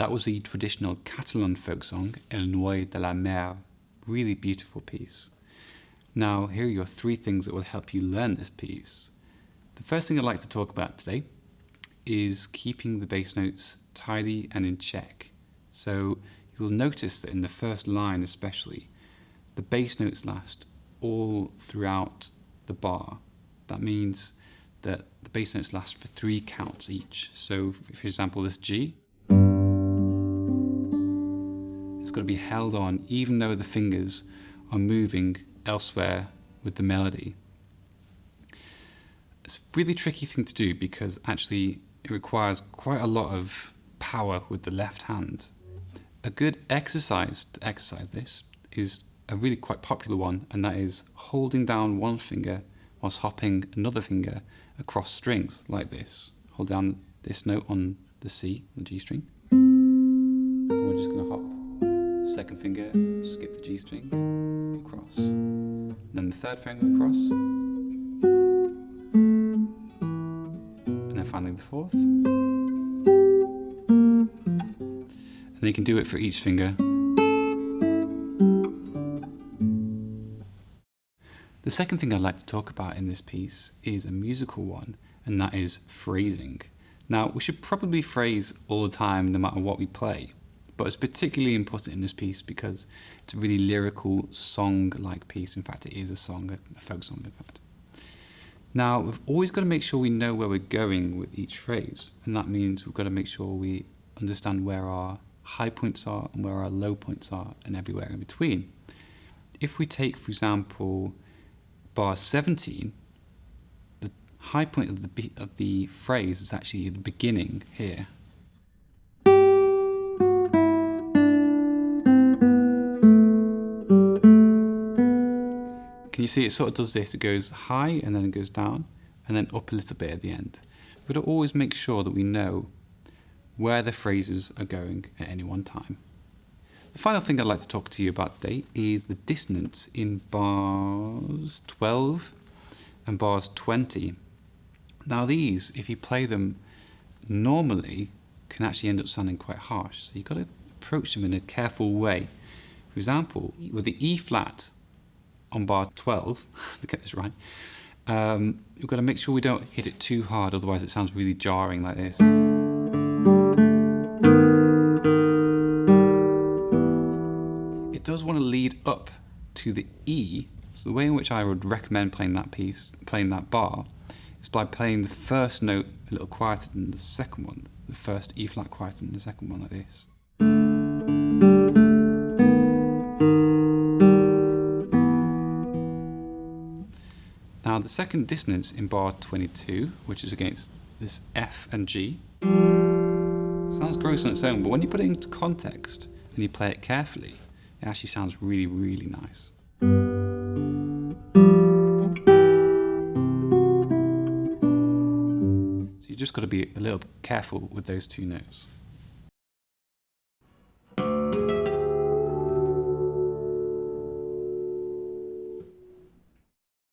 That was the traditional Catalan folk song, El Noi de la Mer. Really beautiful piece. Now, here are your 3 things that will help you learn this piece. The first thing I'd like to talk about today is keeping the bass notes tidy and in check. So you'll notice that in the first line especially, the bass notes last all throughout the bar. That means that the bass notes last for 3 counts each. So, for example, this G, it's got to be held on even though the fingers are moving elsewhere with the melody. It's a really tricky thing to do because actually it requires quite a lot of power with the left hand. A good exercise to exercise this is a really quite popular one, and that is holding down one finger whilst hopping another finger across strings like this. Hold down this note on the C, the G string, and we're just going to hop the second finger, skip the G string, across, and then the third finger across, and then finally the fourth, and you can do it for each finger. The second thing I'd like to talk about in this piece is a musical one, and that is phrasing. Now, we should probably phrase all the time no matter what we play, but it's particularly important in this piece because it's a really lyrical, song-like piece. In fact, it is a song, a folk song, in fact. Now, we've always got to make sure we know where we're going with each phrase, and that means we've got to make sure we understand where our high points are and where our low points are, and everywhere in between. If we take, for example, bar 17, the high point of the phrase is actually the beginning here. Can you see it sort of does this? It goes high and then it goes down and then up a little bit at the end. We've got to always make sure that we know where the phrases are going at any one time. The final thing I'd like to talk to you about today is the dissonance in bars 12 and bars 20. Now these, if you play them normally, can actually end up sounding quite harsh. So you've got to approach them in a careful way. For example, with the E flat on bar 12, to get this right, we've got to make sure we don't hit it too hard, otherwise it sounds really jarring like this. It does want to lead up to the E, so the way in which I would recommend playing that bar, is by playing the first note a little quieter than the second one, the first E flat quieter than the second one, like this. Now the second dissonance in bar 22, which is against this F and G, sounds gross on its own, but when you put it into context and you play it carefully, it actually sounds really, really nice. So you just got to be a little bit careful with those 2 notes.